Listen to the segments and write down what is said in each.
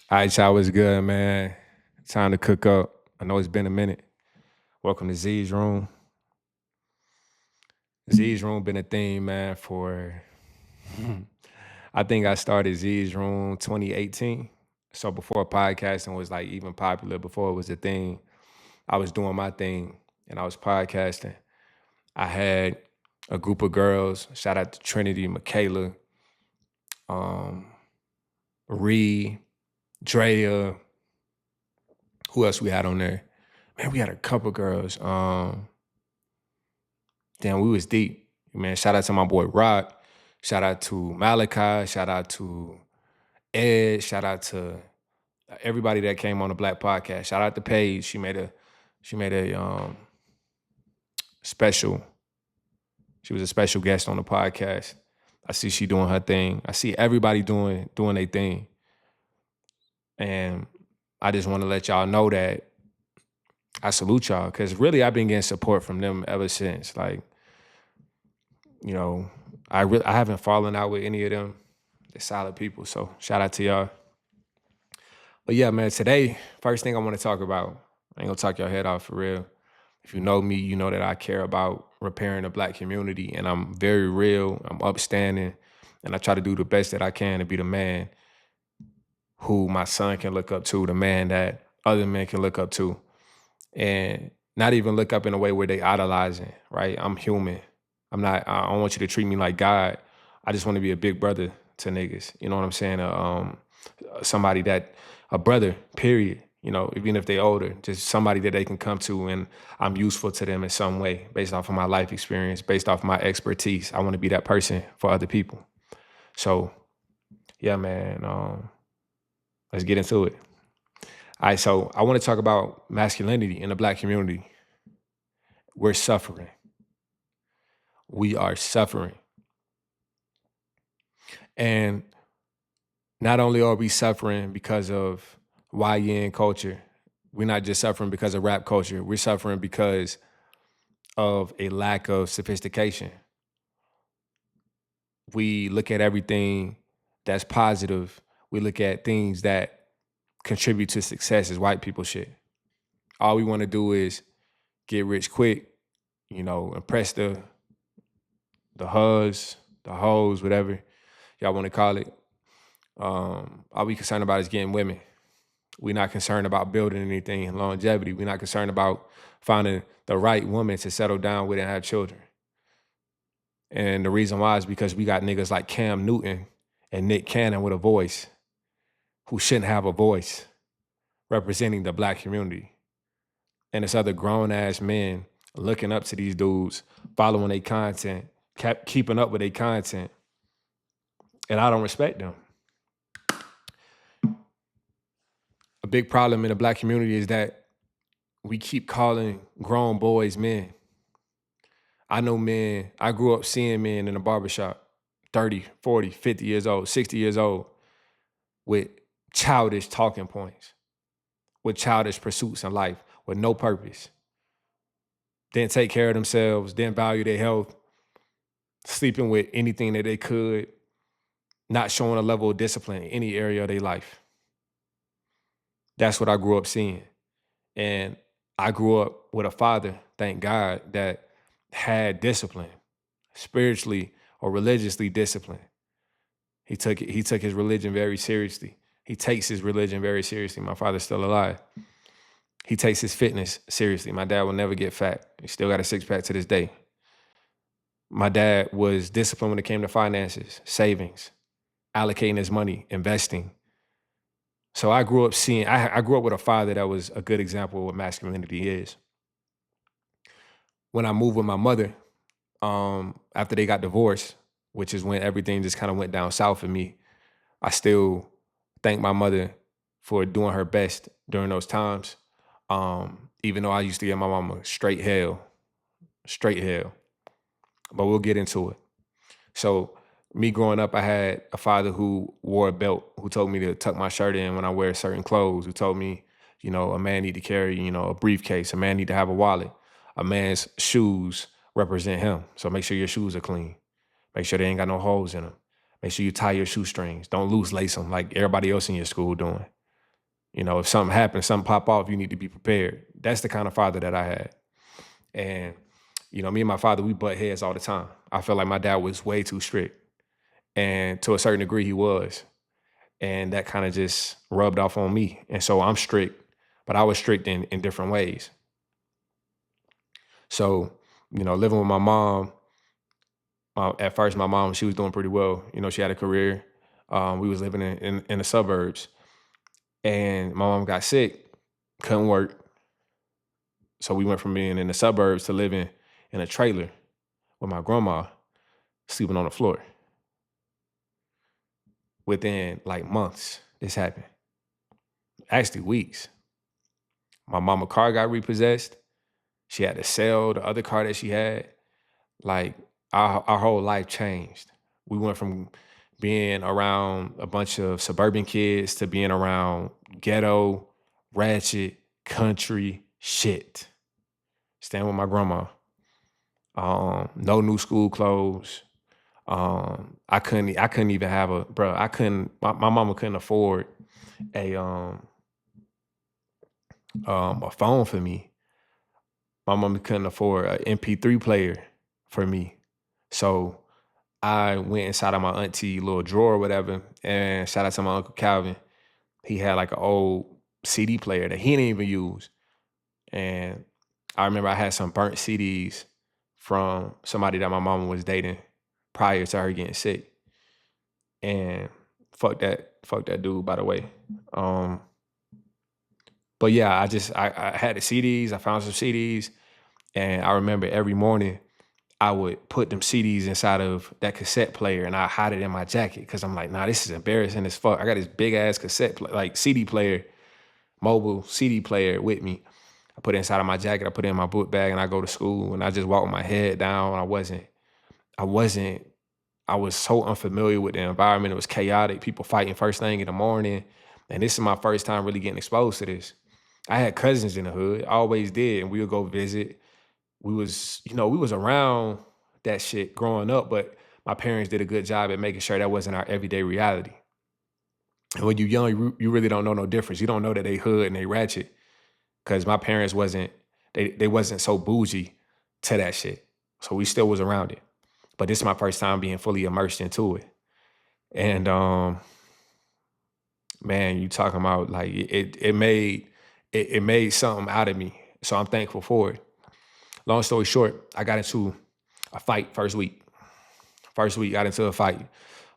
All right, y'all, what's good, man? Time to cook up. I know it's been a minute. Welcome to Z's Room. Z's Room been a thing, man, for I think I started Z's Room 2018. So before podcasting was like even popular, before it was a thing, I was doing my thing and I was podcasting. I had a group of girls. Shout out to Trinity, Michaela, um, Ree, Drea. Who else we had on there? Man, we had a couple girls. Damn, we was deep. Man, shout out to my boy Rock. Shout out to Malachi. Shout out to Ed. Shout out to everybody that came on the Black Podcast. Shout out to Paige. She made a special. She was a special guest on the podcast. I see she doing her thing. I see everybody doing their thing. And I just want to let y'all know that I salute y'all because really I've been getting support from them ever since. Like, you know, I haven't fallen out with any of them. They're solid people. So shout out to y'all. But yeah, man, today, first thing I want to talk about, I ain't gonna talk your head off for real. If you know me, you know that I care about repairing the Black community and I'm very real, I'm upstanding, and I try to do the best that I can to be the man who my son can look up to, the man that other men can look up to. And not even look up in a way where they idolizing, right? I'm human. I don't want you to treat me like God. I just want to be a big brother to niggas. You know what I'm saying? Somebody that, a brother, period. You know, even if they older, just somebody that they can come to and I'm useful to them in some way based off of my life experience, based off my expertise. I want to be that person for other people. So, yeah, man, let's get into it. All right, so I want to talk about masculinity in the Black community. We're suffering. We are suffering. And not only are we suffering because of YN culture, we're not just suffering because of rap culture. We're suffering because of a lack of sophistication. We look at everything that's positive. We look at things that contribute to success as white people shit. All we want to do is get rich quick, you know, impress the hus, the hoes, whatever y'all want to call it. All we concerned about is getting women. We're not concerned about building anything in longevity. We're not concerned about finding the right woman to settle down with and have children. And the reason why is because we got niggas like Cam Newton and Nick Cannon with a voice who shouldn't have a voice representing the Black community. And it's other grown-ass men looking up to these dudes, following their content, keeping up with their content. And I don't respect them. A big problem in the Black community is that we keep calling grown boys men. I know men, I grew up seeing men in the barbershop, 30, 40, 50 years old, 60 years old, with childish talking points, with childish pursuits in life, with no purpose. Didn't take care of themselves, didn't value their health, sleeping with anything that they could, not showing a level of discipline in any area of their life. That's what I grew up seeing. And I grew up with a father, thank God, that had discipline, spiritually or religiously disciplined. He took his religion very seriously. He takes his religion very seriously. My father's still alive. He takes his fitness seriously. My dad will never get fat. He still got a six-pack to this day. My dad was disciplined when it came to finances, savings, allocating his money, investing. So I grew up with a father that was a good example of what masculinity is. When I moved with my mother, after they got divorced, which is when everything just kind of went down south for me, I still thank my mother for doing her best during those times. Even though I used to give my mama straight hell. But we'll get into it. So me growing up, I had a father who wore a belt, who told me to tuck my shirt in when I wear certain clothes, who told me, you know, a man need to carry, you know, a briefcase, a man need to have a wallet, a man's shoes represent him. So make sure your shoes are clean. Make sure they ain't got no holes in them. Make sure you tie your shoestrings. Don't loose lace them like everybody else in your school doing. If something happens, something pop off, you need to be prepared. That's the kind of father that I had. And, me and my father, we butt heads all the time. I felt like my dad was way too strict. And to a certain degree, he was. And that kind of just rubbed off on me. And so I'm strict, but I was strict in different ways. So, living with my mom, at first, my mom, she was doing pretty well. She had a career. We was living in the suburbs. And my mom got sick, couldn't work. So we went from being in the suburbs to living in a trailer with my grandma, sleeping on the floor. Within like months, this happened. Actually, weeks. My mama car got repossessed. She had to sell the other car that she had. Like our whole life changed. We went from being around a bunch of suburban kids to being around ghetto, ratchet, country shit. Staying with my grandma. No new school clothes. I couldn't even have my mama couldn't afford a phone for me. My mama couldn't afford an MP3 player for me. So I went inside of my auntie little drawer or whatever, and shout out to my Uncle Calvin. He had like an old CD player that he didn't even use. And I remember I had some burnt CDs from somebody that my mama was dating prior to her getting sick. And fuck that dude, by the way. Um, but yeah, I had the CDs, I found some CDs, and I remember every morning I would put them CDs inside of that cassette player and I hide it in my jacket because I'm like, nah, this is embarrassing as fuck. I got this big ass like CD player, mobile CD player with me. I put it inside of my jacket, I put it in my book bag, and I go to school and I just walk with my head down. I wasn't, I was so unfamiliar with the environment. It was chaotic, people fighting first thing in the morning. And this is my first time really getting exposed to this. I had cousins in the hood, I always did, and we would go visit. We was around that shit growing up, but my parents did a good job at making sure that wasn't our everyday reality. And when you're young, you really don't know no difference. You don't know that they hood and they ratchet because my parents they wasn't so bougie to that shit. So we still was around it. But this is my first time being fully immersed into it. And man, you talking about like it made something out of me. So I'm thankful for it. Long story short, I got into a fight first week. First week, got into a fight.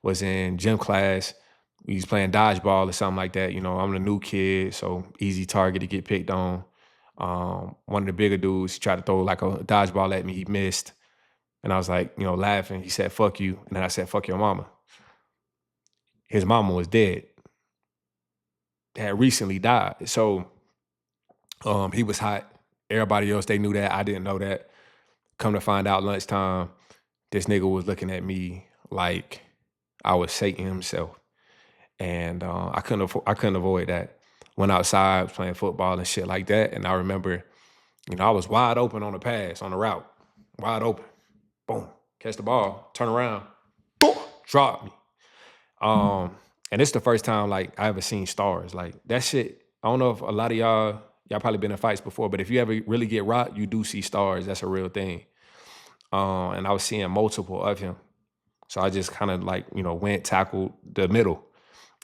Was in gym class. We was playing dodgeball or something like that. I'm the new kid, so easy target to get picked on. One of the bigger dudes tried to throw like a dodgeball at me. He missed. And I was like, laughing. He said, fuck you. And then I said, fuck your mama. His mama was dead. Had recently died. So he was hot. Everybody else, they knew that. I didn't know that. Come to find out lunchtime, this nigga was looking at me like I was Satan himself. And I couldn't avoid that. Went outside, was playing football and shit like that. And I remember, I was wide open on the pass, on the route. Wide open. Boom. Catch the ball, turn around, boom, drop me. And it's the first time like I ever seen stars. Like that shit, I don't know if a lot of y'all probably been in fights before, but if you ever really get rocked, you do see stars. That's a real thing. And I was seeing multiple of him. So I just kind of like, went, tackled the middle.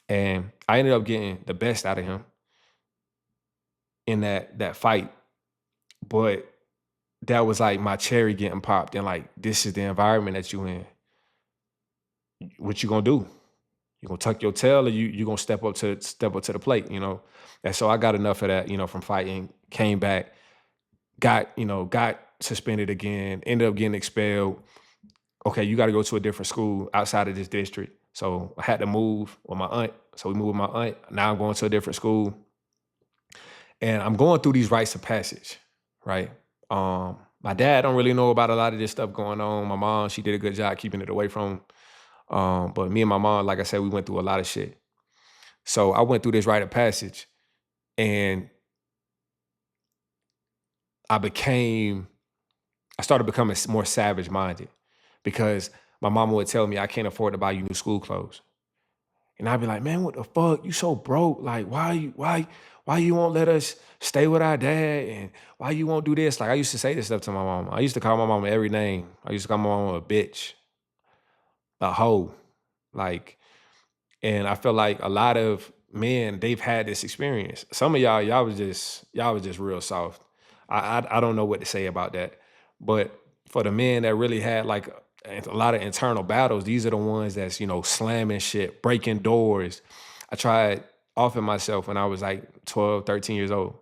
And I ended up getting the best out of him in that fight. But that was like my cherry getting popped. And like, this is the environment that you in. What you gonna do? You gonna tuck your tail or you gonna step up to the plate. And so I got enough of that, from fighting, came back, got suspended again, ended up getting expelled. Okay, you got to go to a different school outside of this district. So I had to move with my aunt. So we moved with my aunt. Now I'm going to a different school. And I'm going through these rites of passage, right? My dad don't really know about a lot of this stuff going on. My mom, she did a good job keeping it away from him. But me and my mom, like I said, we went through a lot of shit. So I went through this rite of passage and I started becoming more savage minded because my mama would tell me I can't afford to buy you new school clothes. And I'd be like, man, what the fuck? You so broke. Like, why you won't let us stay with our dad? And why you won't do this? Like, I used to say this stuff to my mom. I used to call my mom every name. I used to call my mom a bitch, a hoe. Like, and I feel like a lot of men, they've had this experience. Some of y'all was just real soft. I don't know what to say about that. But for the men that really had like a lot of internal battles, these are the ones that's, slamming shit, breaking doors. I tried offing myself when I was like 12, 13 years old.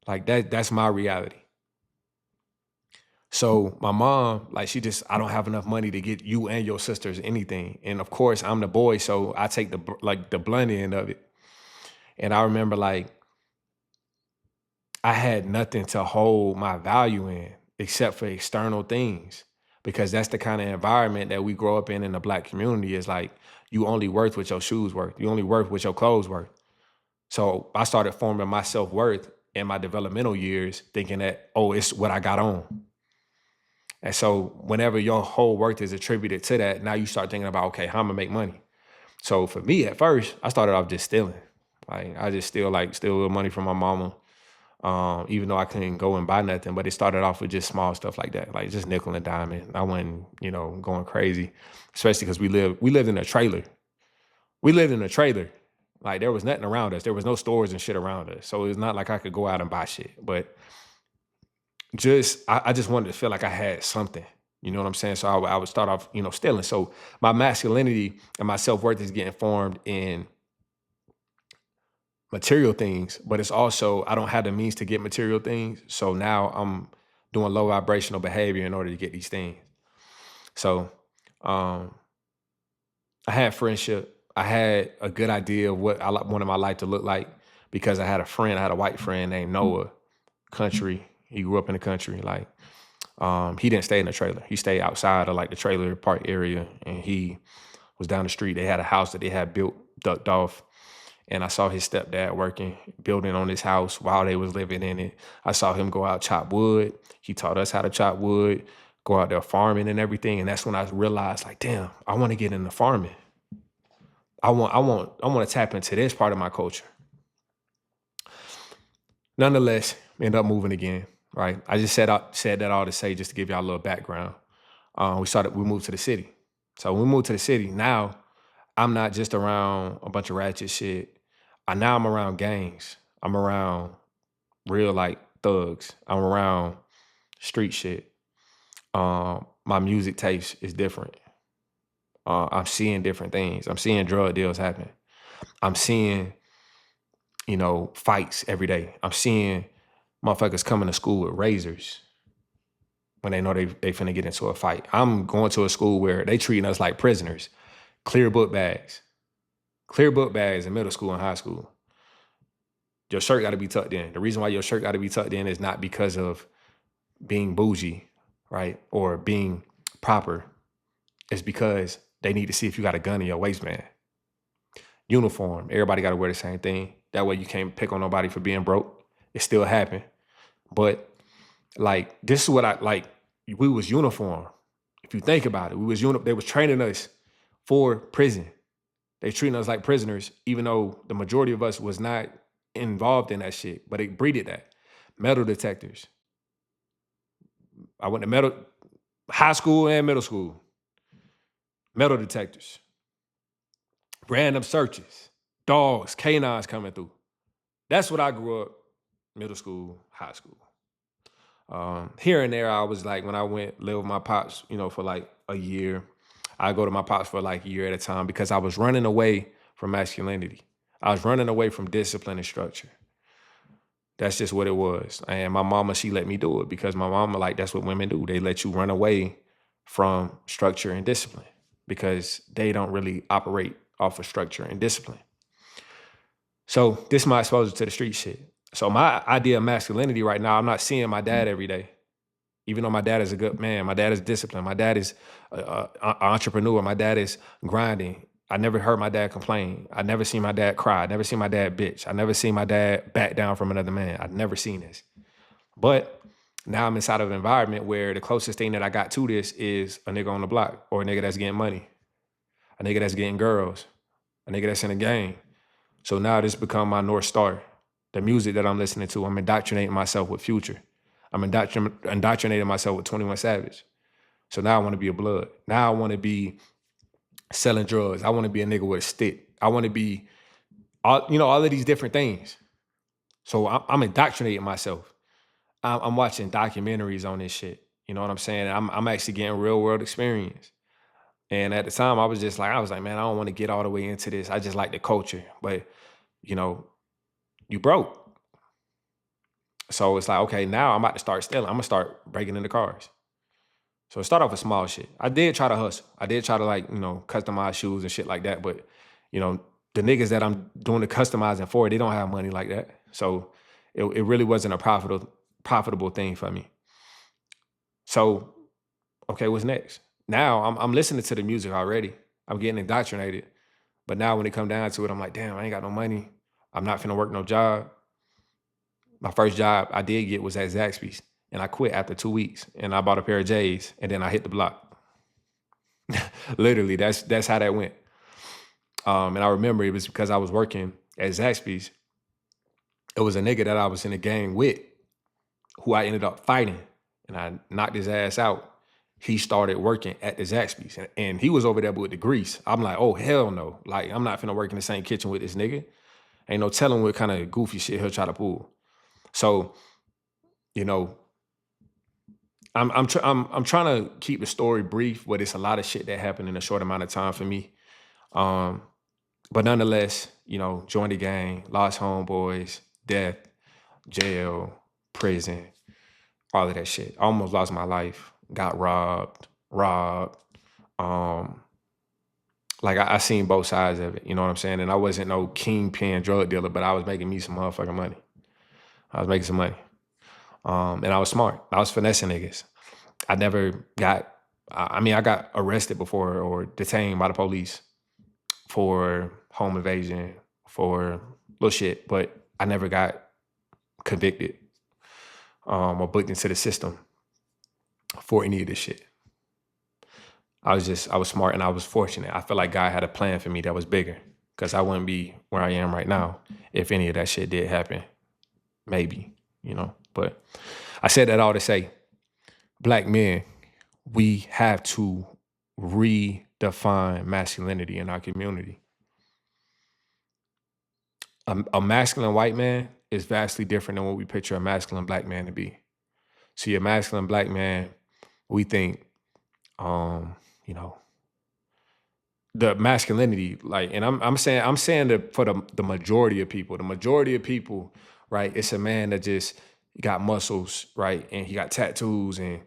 Like that's my reality. So my mom, like I don't have enough money to get you and your sisters anything. And of course, I'm the boy, so I take the blunt end of it. And I remember like I had nothing to hold my value in except for external things. Because that's the kind of environment that we grow up in the black community is like you only worth what your shoes worth. You only worth what your clothes worth. So I started forming my self-worth in my developmental years, thinking that, oh, it's what I got on. And so whenever your whole worth is attributed to that, now you start thinking about, okay, how I'm gonna make money. So for me at first, I started off just stealing. Like I just steal a little money from my mama. Even though I couldn't go and buy nothing, but it started off with just small stuff like that, like just nickel and diamond. I wasn't, going crazy, especially because we lived in a trailer. We lived in a trailer. Like there was nothing around us. There was no stores and shit around us. So it's not like I could go out and buy shit. But I just wanted to feel like I had something. You know what I'm saying? So I would start off, stealing. So my masculinity and my self-worth is getting formed in material things, but it's also I don't have the means to get material things. So now I'm doing low vibrational behavior in order to get these things. So um I had friendship. I had a good idea of what wanted my life to look like because I had a friend, I had a white friend named Noah, country. He grew up in the country. Like he didn't stay in the trailer. He stayed outside of like the trailer park area and he was down the street. They had a house that they had built, ducked off. And I saw his stepdad working, building on this house while they was living in it. I saw him go out chop wood. He taught us how to chop wood, go out there farming and everything. And that's when I realized, like, damn, I want to get into farming. I want to tap into this part of my culture. Nonetheless, end up moving again, right? I just said that all to say, just to give y'all a little background. We moved to the city. So when we moved to the city, now I'm not just around a bunch of ratchet shit. Now I'm around gangs. I'm around real like thugs. I'm around street shit. My music taste is different. I'm seeing different things. I'm seeing drug deals happen. I'm seeing, fights every day. I'm seeing motherfuckers coming to school with razors when they know they finna get into a fight. I'm going to a school where they treating us like prisoners. Clear book bags. Clear book bags in middle school and high school. Your shirt got to be tucked in. The reason why your shirt got to be tucked in is not because of being bougie, right? Or being proper. It's because they need to see if you got a gun in your waistband. Uniform. Everybody got to wear the same thing. That way you can't pick on nobody for being broke. It still happened. But like, this is what I like. We was uniform. If you think about it, they was training us for prison. They treating us like prisoners, even though the majority of us was not involved in that shit, but it breeded that. Metal detectors. I went to high school and middle school. Metal detectors. Random searches. Dogs, canines coming through. That's what I grew up, middle school, high school. Here and there, I was like, when I went live with my pops, for like a year, I go to my pops for like a year at a time because I was running away from masculinity. I was running away from discipline and structure. That's just what it was. And my mama, she let me do it because my mama, like, that's what women do. They let you run away from structure and discipline because they don't really operate off of structure and discipline. So this is my exposure to the street shit. So my idea of masculinity right now, I'm not seeing my dad every day. Even though my dad is a good man, my dad is disciplined, my dad is an entrepreneur, my dad is grinding. I never heard my dad complain. I never seen my dad cry. I never seen my dad bitch. I never seen my dad back down from another man. I've never seen this. But now I'm inside of an environment where the closest thing that I got to this is a nigga on the block or a nigga that's getting money, a nigga that's getting girls, a nigga that's in the game. So now this become my North Star. The music that I'm listening to, I'm indoctrinating myself with Future. I'm indoctrinating myself with 21 Savage. So now I want to be a blood. Now I want to be selling drugs. I want to be a nigga with a stick. I want to be all of these different things. So I'm indoctrinating myself. I'm watching documentaries on this shit. You know what I'm saying? I'm actually getting real world experience. And at the time, I was like, man, I don't want to get all the way into this. I just like the culture. But, you broke. So it's like, okay, now I'm about to start stealing. I'm going to start breaking into cars. So it started off with small shit. I did try to hustle. I did try to customize shoes and shit like that. But, the niggas that I'm doing the customizing for, they don't have money like that. So it really wasn't a profitable thing for me. So, okay, what's next? Now I'm listening to the music already. I'm getting indoctrinated. But now when it come down to it, I'm like, damn, I ain't got no money. I'm not finna work no job. My first job I did get was at Zaxby's. And I quit after 2 weeks. And I bought a pair of J's and then I hit the block. Literally, that's how that went. And I remember it was because I was working at Zaxby's. It was a nigga that I was in a gang with who I ended up fighting. And I knocked his ass out. He started working at the Zaxby's. And he was over there with the grease. I'm like, oh, hell no. Like, I'm not finna work in the same kitchen with this nigga. Ain't no telling what kind of goofy shit he'll try to pull. So, I'm trying to keep the story brief, but it's a lot of shit that happened in a short amount of time for me. But nonetheless, joined the gang, lost homeboys, death, jail, prison, all of that shit. Almost lost my life, got robbed. I seen both sides of it, you know what I'm saying? And I wasn't no kingpin drug dealer, but I was making me some motherfucking money. I was making some money. And I was smart. I was finessing niggas. I got arrested before or detained by the police for home invasion, for little shit, but I never got convicted or booked into the system for any of this shit. I was smart and I was fortunate. I feel like God had a plan for me that was bigger because I wouldn't be where I am right now if any of that shit did happen. Maybe, but I said that all to say, Black men, we have to redefine masculinity in our community. A masculine white man is vastly different than what we picture a masculine Black man to be. See, a masculine Black man, we think, the masculinity, and I'm saying that for the majority of people. The majority of people, right? It's a man that just got muscles, right, and he got tattoos, and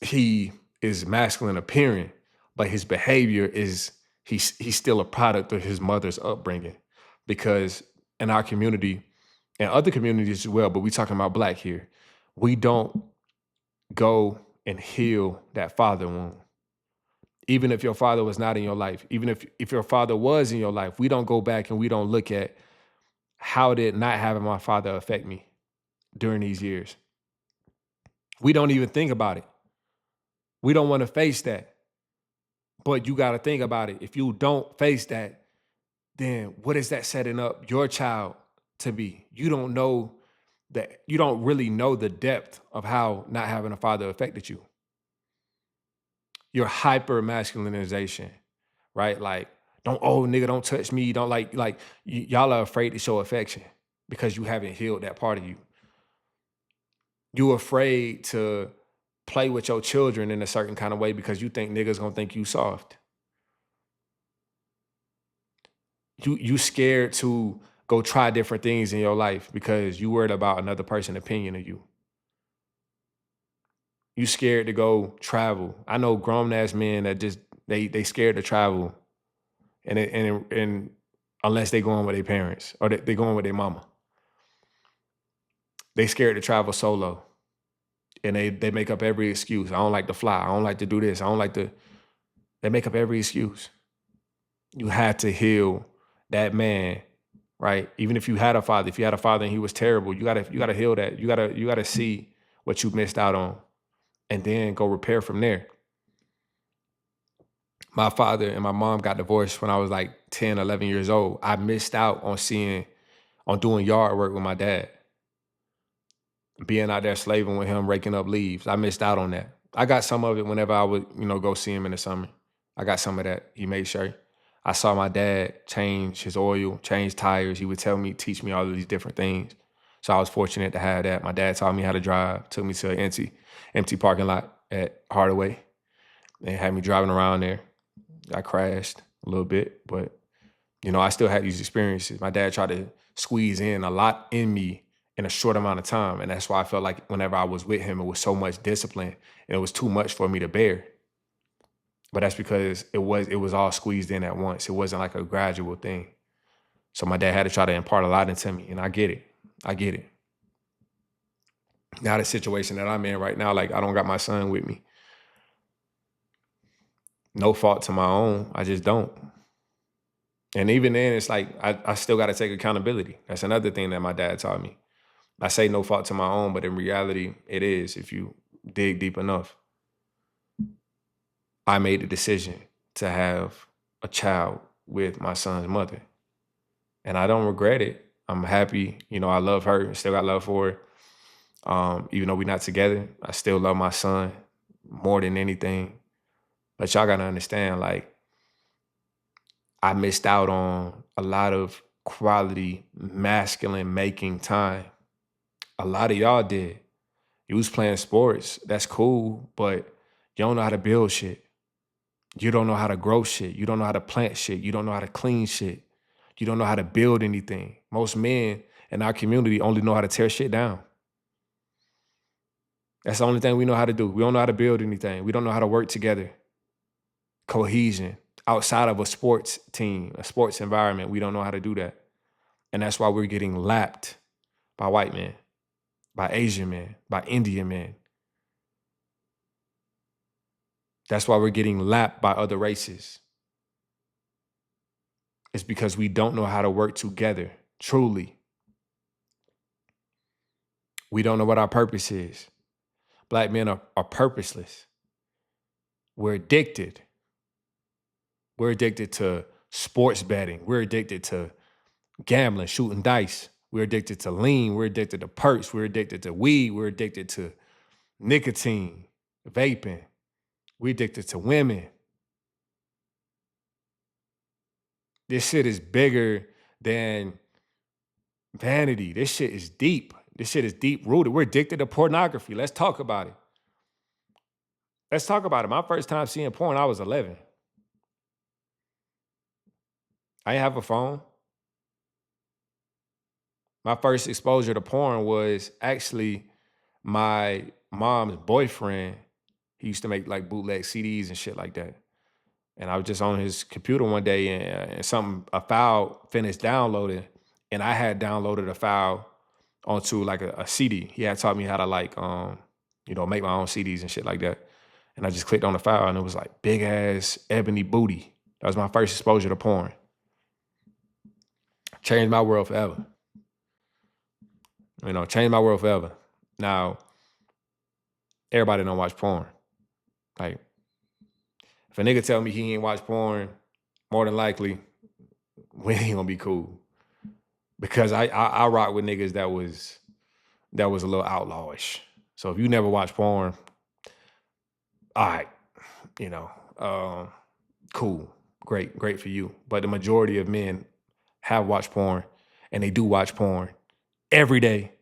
he is masculine appearing, but his behavior is he's still a product of his mother's upbringing. Because in our community and other communities as well, but we talking about Black here, we don't go and heal that father wound. Even if your father was not in your life, even if your father was in your life, we don't go back and we don't look at how did not having my father affect me during these years. We don't even think about it. We don't want to face that. But you got to think about it. If you don't face that, then what is that setting up your child to be? You don't know that. You don't really know the depth of how not having a father affected you. Your hyper masculinization, right? Like, don't touch me. Don't y'all are afraid to show affection because you haven't healed that part of you. You afraid to play with your children in a certain kind of way because you think niggas gonna think you soft. You scared to go try different things in your life because you worried about another person's opinion of you. You scared to go travel. I know grown ass men that just they scared to travel, and unless they going with their parents or they going with their mama, they scared to travel solo, and they make up every excuse. I don't like to fly. I don't like to do this. I don't like to. They make up every excuse. You had to heal that man, right? Even if you had a father, and he was terrible, you gotta heal that. You gotta see what you missed out on, and then go repair from there. My father and my mom got divorced when I was like 10, 11 years old. I missed out on doing yard work with my dad, being out there slaving with him, raking up leaves. I missed out on that. I got some of it whenever I would, go see him in the summer. I got some of that. He made sure. I saw my dad change his oil, change tires. He would teach me all of these different things. So I was fortunate to have that. My dad taught me how to drive, took me to an empty parking lot at Hardaway and had me driving around there. I crashed a little bit, but I still had these experiences. My dad tried to squeeze in a lot in me in a short amount of time. And that's why I felt like whenever I was with him, it was so much discipline and it was too much for me to bear. But that's because it was all squeezed in at once. It wasn't like a gradual thing. So my dad had to try to impart a lot into me, and I get it. I get it. Now the situation that I'm in right now, like I don't got my son with me. No fault to my own. I just don't. And even then, it's like I still got to take accountability. That's another thing that my dad taught me. I say no fault to my own, but in reality, it is if you dig deep enough. I made the decision to have a child with my son's mother. And I don't regret it. I'm happy. I love her. Still got love for her. Even though we're not together, I still love my son more than anything. But y'all gotta understand, like, I missed out on a lot of quality masculine making time. A lot of y'all did. You was playing sports. That's cool, but you don't know how to build shit. You don't know how to grow shit. You don't know how to plant shit. You don't know how to clean shit. You don't know how to build anything. Most men in our community only know how to tear shit down. That's the only thing we know how to do. We don't know how to build anything. We don't know how to work together. Cohesion. Outside of a sports team, a sports environment, we don't know how to do that. And that's why we're getting lapped by white men, by Asian men, by Indian men. That's why we're getting lapped by other races. It's because we don't know how to work together, truly. We don't know what our purpose is. Black men are purposeless. We're addicted. We're addicted to sports betting. We're addicted to gambling, shooting dice. We're addicted to lean. We're addicted to perks. We're addicted to weed. We're addicted to nicotine, vaping. We're addicted to women. This shit is bigger than vanity. This shit is deep. This shit is deep rooted. We're addicted to pornography. Let's talk about it. Let's talk about it. My first time seeing porn, I was 11. I didn't have a phone. My first exposure to porn was actually my mom's boyfriend. He used to make like bootleg CDs and shit like that. And I was just on his computer one day and a file finished downloading. And I had downloaded a file onto like a CD. He had taught me how to make my own CDs and shit like that. And I just clicked on the file and it was like big ass ebony booty. That was my first exposure to porn. Changed my world forever. Changed my world forever. Now, everybody don't watch porn. Like, if a nigga tell me he ain't watch porn, more than likely, we ain't gonna be cool. Because I rock with niggas that was a little outlawish. So if you never watch porn, all right, cool, great for you. But the majority of men have watched porn, and they do watch porn every day,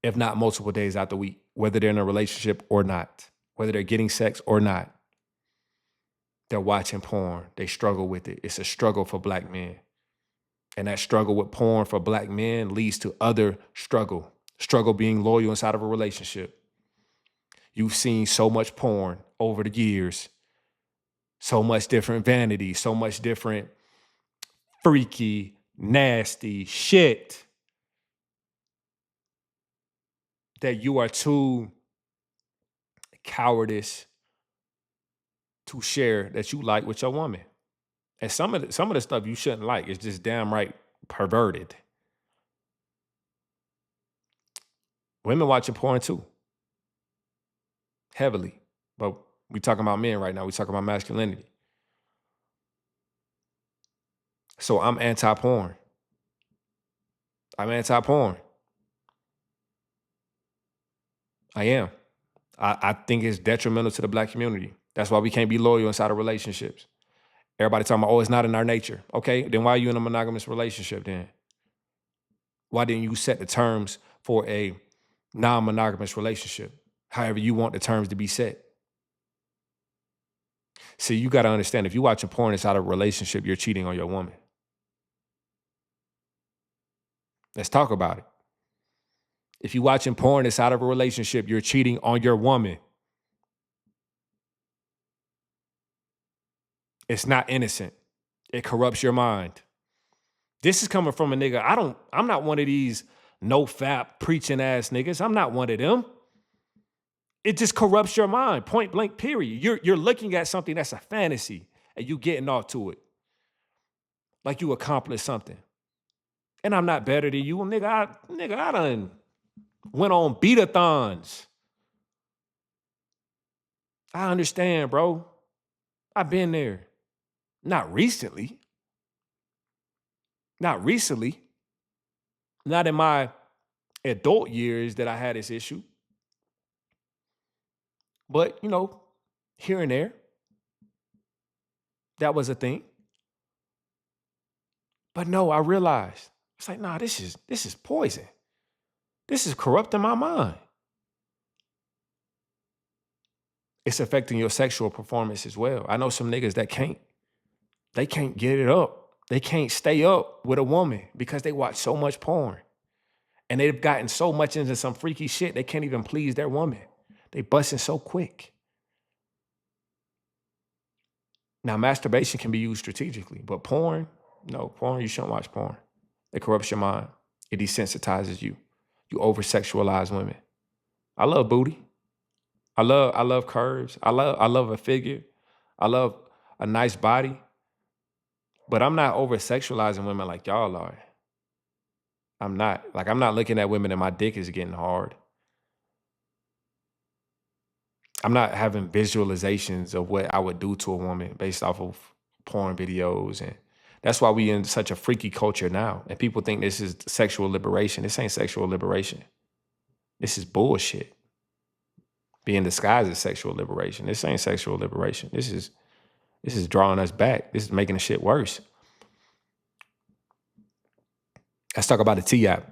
if not multiple days out the week, whether they're in a relationship or not, whether they're getting sex or not. They're watching porn. They struggle with it. It's a struggle for Black men. And that struggle with porn for Black men leads to other struggle. Struggle being loyal inside of a relationship. You've seen so much porn over the years. So much different vanity. So much different freaky, nasty shit that you are too cowardice to share that you like with your woman. And some of the stuff you shouldn't like is just damn right perverted. Women watching porn too. Heavily. But we talking about men right now. We talking about masculinity. So I'm anti-porn. I'm anti-porn. I am. I think it's detrimental to the Black community. That's why we can't be loyal inside of relationships. Everybody talking about, oh, it's not in our nature. Okay, then why are you in a monogamous relationship then? Why didn't you set the terms for a non-monogamous relationship? However you want the terms to be set. See, you got to understand, if you're watching porn inside of a relationship, you're cheating on your woman. Let's talk about it. If you're watching porn inside of a relationship, you're cheating on your woman. It's not innocent. It corrupts your mind. This is coming from a nigga. I'm not one of these no fap preaching ass niggas. I'm not one of them. It just corrupts your mind, point blank, period. You're looking at something that's a fantasy and you getting off to it. Like you accomplished something. And I'm not better than you. I done went on beat-a-thons. I understand, bro. I've been there. Not recently. Not recently. Not in my adult years that I had this issue. But, here and there, that was a thing. But no, I realized, it's like, nah, this is poison. This is corrupting my mind. It's affecting your sexual performance as well. I know some niggas that they can't get it up. They can't stay up with a woman because they watch so much porn. And they've gotten so much into some freaky shit, they can't even please their woman. They busting so quick. Now, masturbation can be used strategically, but porn, no, porn, you shouldn't watch porn. It corrupts your mind. It desensitizes you. You over-sexualize women. I love booty. I love curves. I love a figure. I love a nice body. But I'm not over-sexualizing women like y'all are. I'm not. Like, I'm not looking at women and my dick is getting hard. I'm not having visualizations of what I would do to a woman based off of porn videos. And that's why we in such a freaky culture now. And people think this is sexual liberation. This ain't sexual liberation. This is bullshit. Being disguised as sexual liberation. This ain't sexual liberation. This is drawing us back. This is making the shit worse. Let's talk about the T app.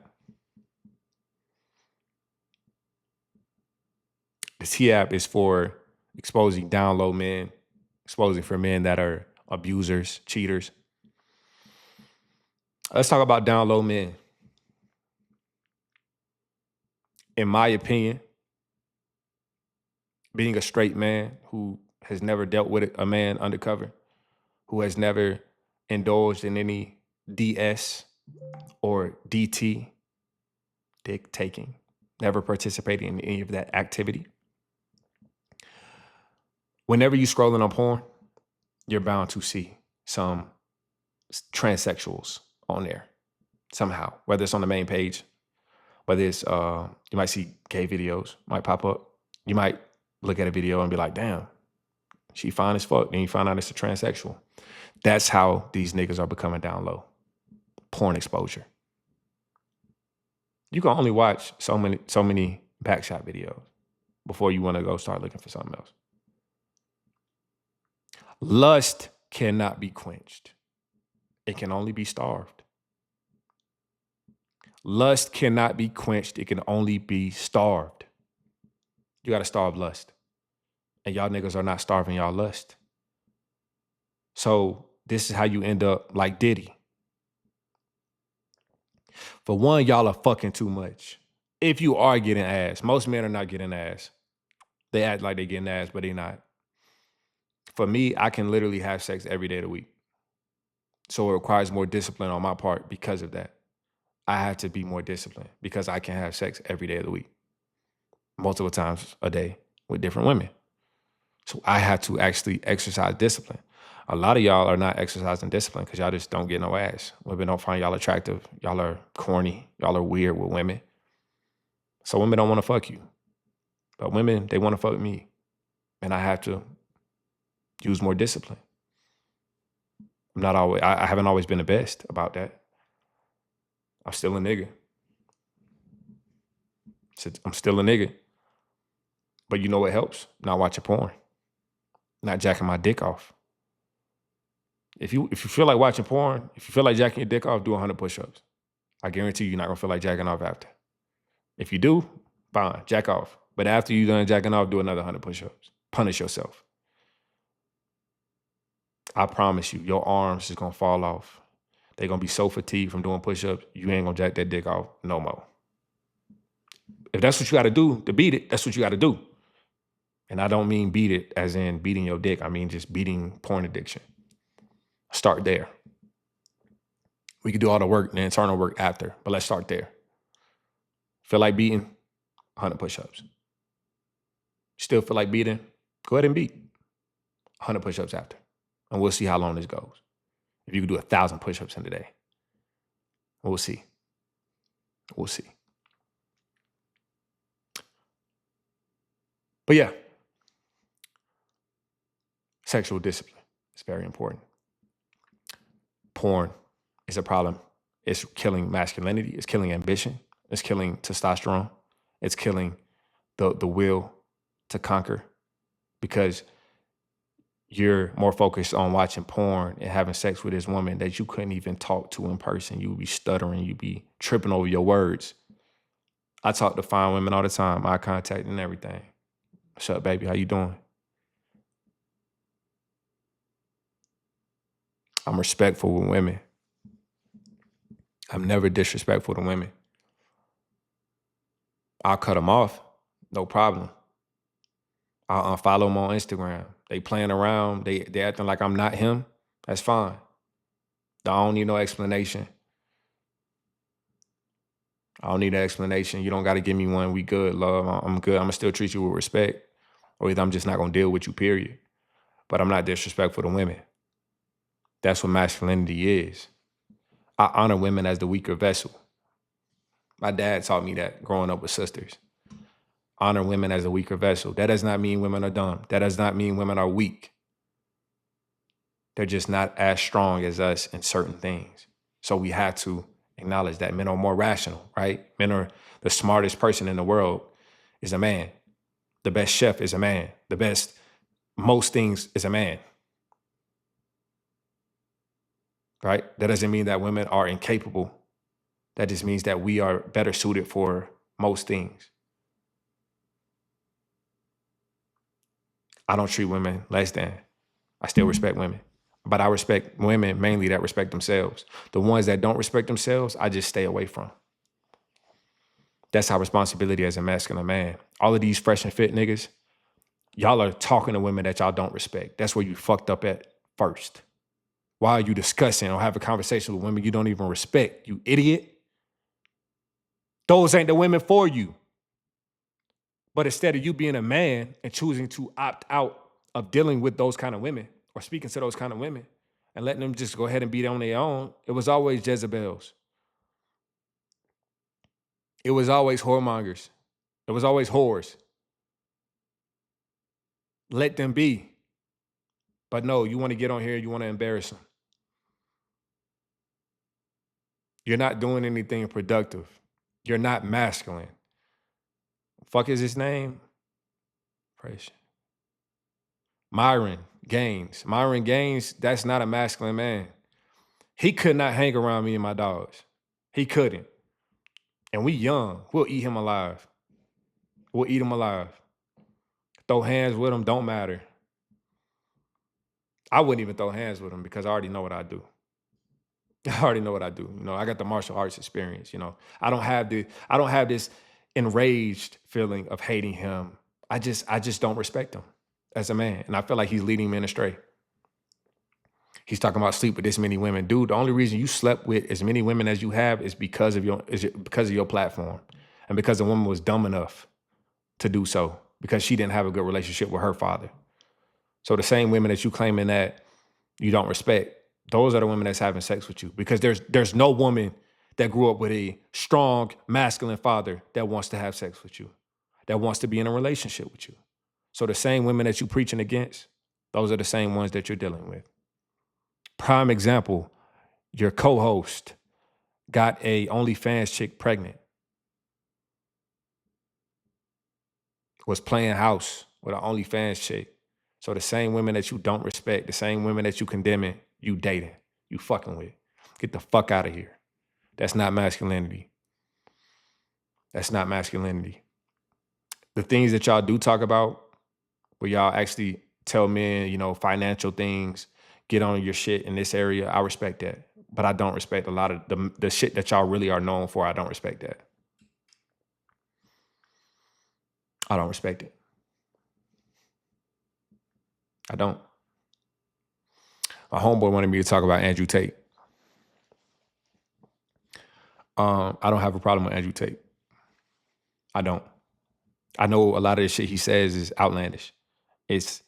The T app is for exposing down low men, exposing for men that are abusers, cheaters. Let's talk about down low men. In my opinion, being a straight man who has never dealt with a man undercover, who has never indulged in any DS or DT, dick taking, never participating in any of that activity. Whenever you're scrolling on porn, you're bound to see some transsexuals on there somehow, whether it's on the main page, whether it's, you might see gay videos might pop up. You might look at a video and be like, damn, she fine as fuck. Then you find out it's a transsexual. That's how these niggas are becoming down low. Porn exposure. You can only watch so many backshot videos before you want to go start looking for something else. Lust cannot be quenched. It can only be starved. Lust cannot be quenched. It can only be starved. You got to starve lust. And y'all niggas are not starving y'all lust. So this is how you end up like Diddy. For one, y'all are fucking too much. If you are getting ass, most men are not getting ass. They act like they're getting ass, but they're not. For me, I can literally have sex every day of the week. So it requires more discipline on my part because of that. I have to be more disciplined because I can have sex every day of the week, multiple times a day with different women. So I have to actually exercise discipline. A lot of y'all are not exercising discipline because y'all just don't get no ass. Women don't find y'all attractive. Y'all are corny. Y'all are weird with women. So women don't want to fuck you. But women, they want to fuck me. And I have to use more discipline. I haven't always been the best about that. I'm still a nigga. I'm still a nigga. But you know what helps? Not watching porn. Not jacking my dick off. If you feel like watching porn, if you feel like jacking your dick off, do 100 push-ups. I guarantee you're not gonna feel like jacking off after. If you do, fine, jack off. But after you're done jacking off, do another 100 push-ups. Punish yourself. I promise you, your arms is gonna fall off. They're gonna be so fatigued from doing push-ups, you ain't gonna jack that dick off no more. If that's what you gotta do to beat it, that's what you gotta do. And I don't mean beat it as in beating your dick. I mean just beating porn addiction. Start there. We could do all the work, the internal work after, but let's start there. Feel like beating? 100 push-ups. Still feel like beating? Go ahead and beat 100 push-ups after. And we'll see how long this goes. If you can do 1,000 push-ups in a day, we'll see. We'll see. But yeah, sexual discipline is very important. Porn is a problem. It's killing masculinity. It's killing ambition. It's killing testosterone. It's killing the will to conquer, because you're more focused on watching porn and having sex with this woman that you couldn't even talk to in person. You would be stuttering. You'd be tripping over your words. I talk to fine women all the time, eye contact and everything. What's up, baby? How you doing? I'm respectful with women. I'm never disrespectful to women. I'll cut them off, no problem. I'll unfollow them on Instagram. They playing around. They acting like I'm not him. That's fine. I don't need no explanation. I don't need an explanation. You don't got to give me one. We good, love. I'm good. I'm going to still treat you with respect. Or either I'm just not going to deal with you, period. But I'm not disrespectful to women. That's what masculinity is. I honor women as the weaker vessel. My dad taught me that growing up with sisters. Honor women as a weaker vessel. That does not mean women are dumb. That does not mean women are weak. They're just not as strong as us in certain things. So we have to acknowledge that men are more rational, right? Men are the smartest person in the world is a man. The best chef is a man. The best most things is a man. Right? That doesn't mean that women are incapable. That just means that we are better suited for most things. I don't treat women less than. I still respect women. But I respect women mainly that respect themselves. The ones that don't respect themselves, I just stay away from. That's our responsibility as a masculine man. All of these fresh and fit niggas, y'all are talking to women that y'all don't respect. That's where you fucked up at first. Why are you discussing or having a conversation with women you don't even respect, you idiot? Those ain't the women for you. But instead of you being a man and choosing to opt out of dealing with those kind of women or speaking to those kind of women and letting them just go ahead and be on their own, it was always Jezebels. It was always whoremongers. It was always whores. Let them be. But no, you want to get on here, you want to embarrass them. You're not doing anything productive. You're not masculine. Fuck is his name? Praise. Myron Gaines. Myron Gaines, that's not a masculine man. He could not hang around me and my dogs. He couldn't. And we young. We'll eat him alive. We'll eat him alive. Throw hands with him, don't matter. I wouldn't even throw hands with him because I already know what I do. I already know what I do. You know, I got the martial arts experience, you know. I don't have this enraged feeling of hating him. I just don't respect him as a man. And I feel like he's leading men astray. He's talking about sleep with this many women. Dude, the only reason you slept with as many women as you have is because of your platform. And because the woman was dumb enough to do so, because she didn't have a good relationship with her father. So the same women that you claiming that you don't respect, those are the women that's having sex with you, because there's no woman that grew up with a strong masculine father that wants to have sex with you, that wants to be in a relationship with you. So the same women that you preaching against, those are the same ones that you're dealing with. Prime example, your co-host got a OnlyFans chick pregnant, was playing house with an OnlyFans chick. So the same women that you don't respect, the same women that you condemning, you dating, you fucking with. Get the fuck out of here. That's not masculinity. That's not masculinity. The things that y'all do talk about, where y'all actually tell men, financial things, get on your shit in this area, I respect that. But I don't respect a lot of the shit that y'all really are known for. I don't respect that. I don't respect it. I don't. My homeboy wanted me to talk about Andrew Tate. I don't have a problem with Andrew Tate. I don't. I know a lot of the shit he says is outlandish. It's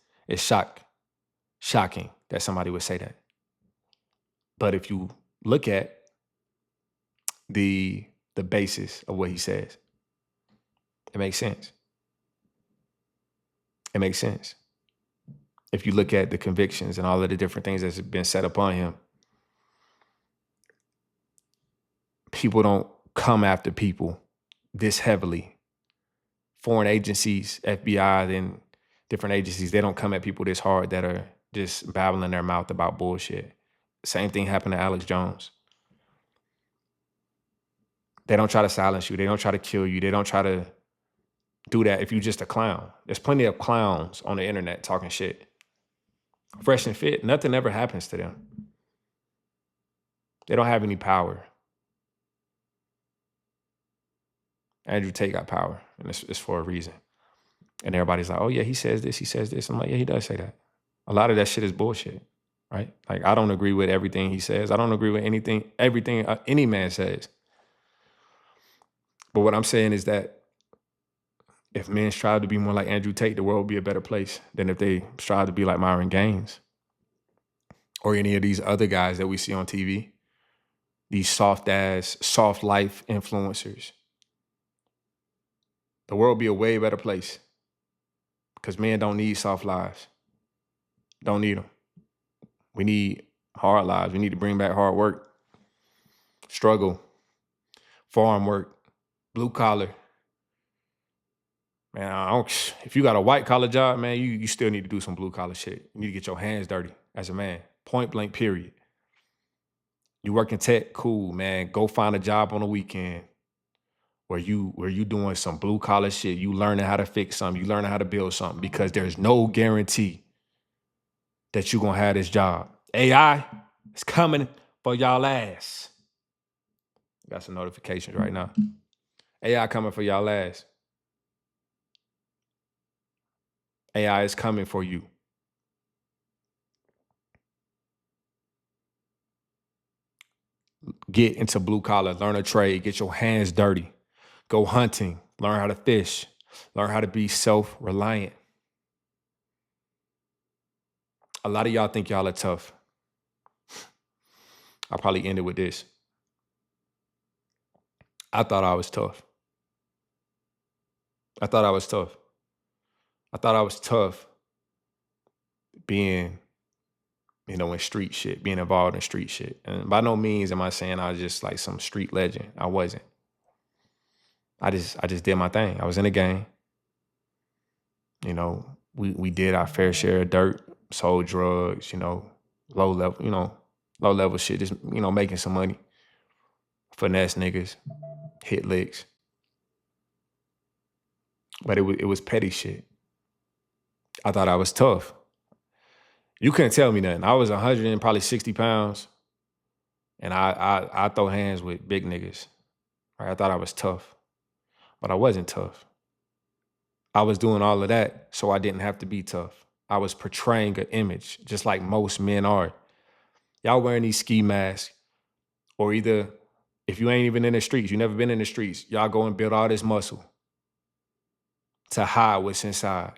shocking that somebody would say that. But if you look at the basis of what he says, it makes sense. It makes sense. If you look at the convictions and all of the different things that's been set upon him, people don't come after people this heavily. Foreign agencies, FBI, and different agencies, they don't come at people this hard that are just babbling their mouth about bullshit. Same thing happened to Alex Jones. They don't try to silence you. They don't try to kill you. They don't try to do that if you're just a clown. There's plenty of clowns on the internet talking shit. Fresh and fit, nothing ever happens to them. They don't have any power. Andrew Tate got power, and it's for a reason. And everybody's like, oh yeah, he says this, he says this. I'm like, yeah, he does say that. A lot of that shit is bullshit, right? Like, I don't agree with everything he says. I don't agree with everything any man says. But what I'm saying is that if men strive to be more like Andrew Tate, the world would be a better place than if they strive to be like Myron Gaines or any of these other guys that we see on TV. These soft life influencers. The world would be a way better place because men don't need soft lives. Don't need them. We need hard lives. We need to bring back hard work, struggle, farm work, blue collar. Man, if you got a white collar job, man, you still need to do some blue collar shit. You need to get your hands dirty as a man. Point blank, period. You work in tech, cool, man. Go find a job on the weekend where you doing some blue collar shit. You learning how to fix something. You learning how to build something because there's no guarantee that you're gonna have this job. AI is coming for y'all ass. Got some notifications right now. AI coming for y'all ass. AI is coming for you. Get into blue collar, learn a trade, get your hands dirty. Go hunting, learn how to fish, learn how to be self-reliant. A lot of y'all think y'all are tough. I'll probably end it with this. I thought I was tough. I thought I was tough being, in street shit, being involved in street shit. And by no means am I saying I was just like some street legend. I wasn't. I just did my thing. I was in the game. We did our fair share of dirt, sold drugs, low level shit, just, making some money. Finesse niggas, hit licks. But it was petty shit. I thought I was tough. You couldn't tell me nothing. I was 100 and probably 60 pounds. And I throw hands with big niggas. Right? I thought I was tough. But I wasn't tough. I was doing all of that so I didn't have to be tough. I was portraying an image, just like most men are. Y'all wearing these ski masks, or either if you ain't even in the streets, you never been in the streets, y'all go and build all this muscle to hide what's inside,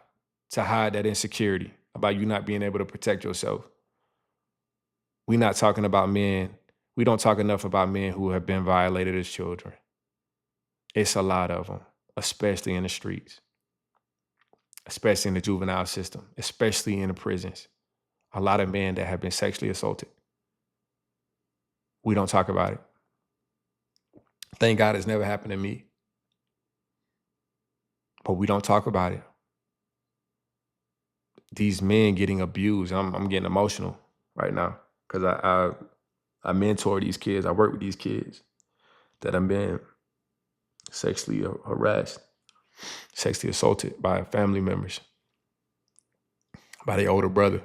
to hide that insecurity about you not being able to protect yourself. We're not talking about men. We don't talk enough about men who have been violated as children. It's a lot of them, especially in the streets, especially in the juvenile system, especially in the prisons. A lot of men that have been sexually assaulted. We don't talk about it. Thank God it's never happened to me, but we don't talk about it. These men getting abused. I'm getting emotional right now because I mentor these kids. I work with these kids that have been sexually harassed, sexually assaulted by family members, by their older brother.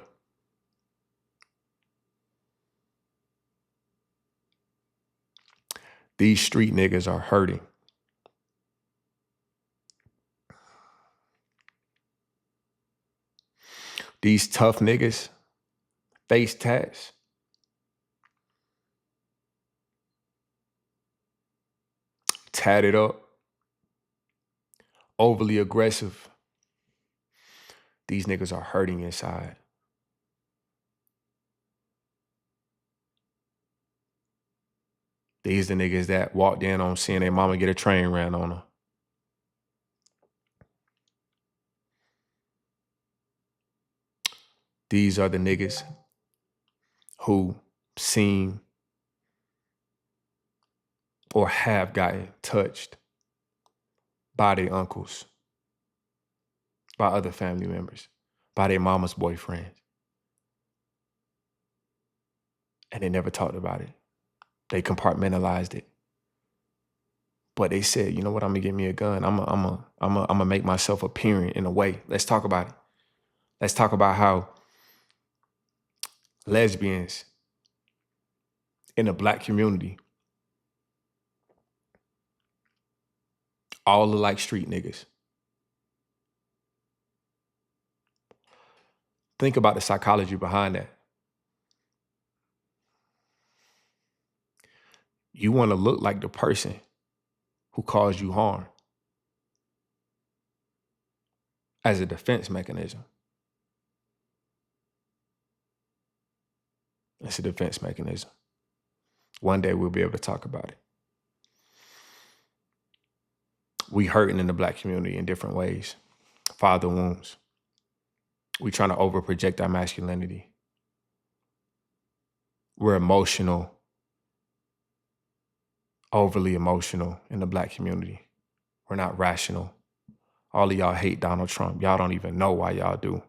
These street niggas are hurting. These tough niggas, face tats, tatted up, overly aggressive. These niggas are hurting inside. These the niggas that walked in on seeing their mama get a train ran on her. These are the niggas who seen or have gotten touched by their uncles, by other family members, by their mama's boyfriends. And they never talked about it. They compartmentalized it. But they said, you know what, I'm gonna get me a gun. I'm gonna make myself appearing in a way. Let's talk about it. Let's talk about how lesbians in the Black community all look like street niggas. Think about the psychology behind that. You want to look like the person who caused you harm as a defense mechanism. It's a defense mechanism. One day we'll be able to talk about it. We hurting in the Black community in different ways. Father wounds. We trying to overproject our masculinity. We're emotional, overly emotional in the Black community. We're not rational. All of y'all hate Donald Trump. Y'all don't even know why y'all do.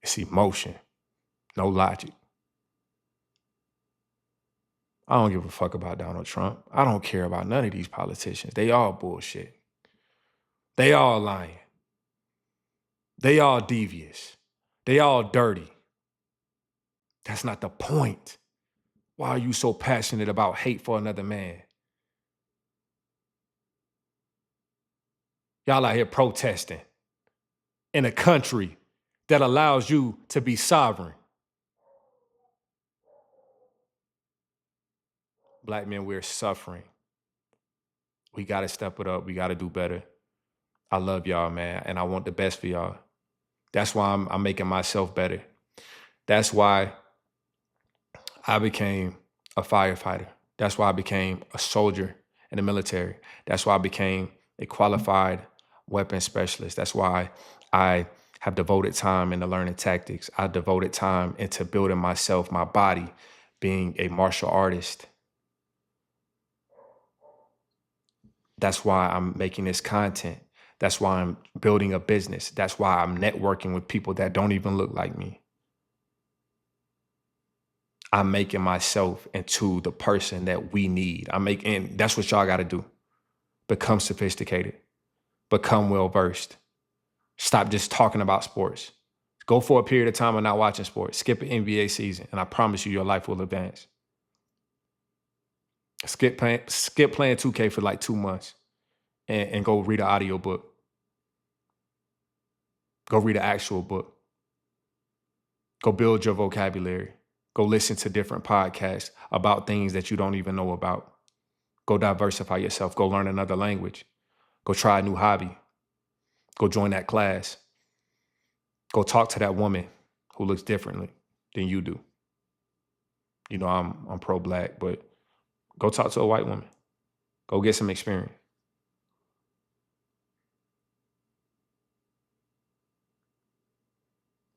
It's emotion, no logic. I don't give a fuck about Donald Trump. I don't care about none of these politicians. They all bullshit. They all lying. They all devious. They all dirty. That's not the point. Why are you so passionate about hate for another man? Y'all out here protesting in a country that allows you to be sovereign. Black men, we're suffering. We got to step it up. We got to do better. I love y'all, man, and I want the best for y'all. That's why I'm making myself better. That's why I became a firefighter. That's why I became a soldier in the military. That's why I became a qualified weapons specialist. That's why I have devoted time into learning tactics. I devoted time into building myself, my body, being a martial artist. That's why I'm making this content. That's why I'm building a business. That's why I'm networking with people that don't even look like me. I'm making myself into the person that we need. And that's what y'all got to do. Become sophisticated. Become well-versed. Stop just talking about sports. Go for a period of time of not watching sports. Skip an NBA season, and I promise you your life will advance. Skip playing 2K for like 2 months and go read an audio book. Go read an actual book. Go build your vocabulary. Go listen to different podcasts about things that you don't even know about. Go diversify yourself. Go learn another language. Go try a new hobby. Go join that class. Go talk to that woman who looks differently than you do. You know, I'm pro-Black, but go talk to a white woman. Go get some experience.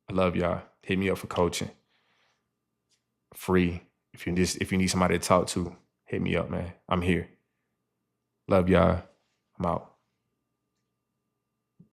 I love y'all. Hit me up for coaching. Free. if you need somebody to talk to, hit me up, man. I'm here. Love y'all. I'm out.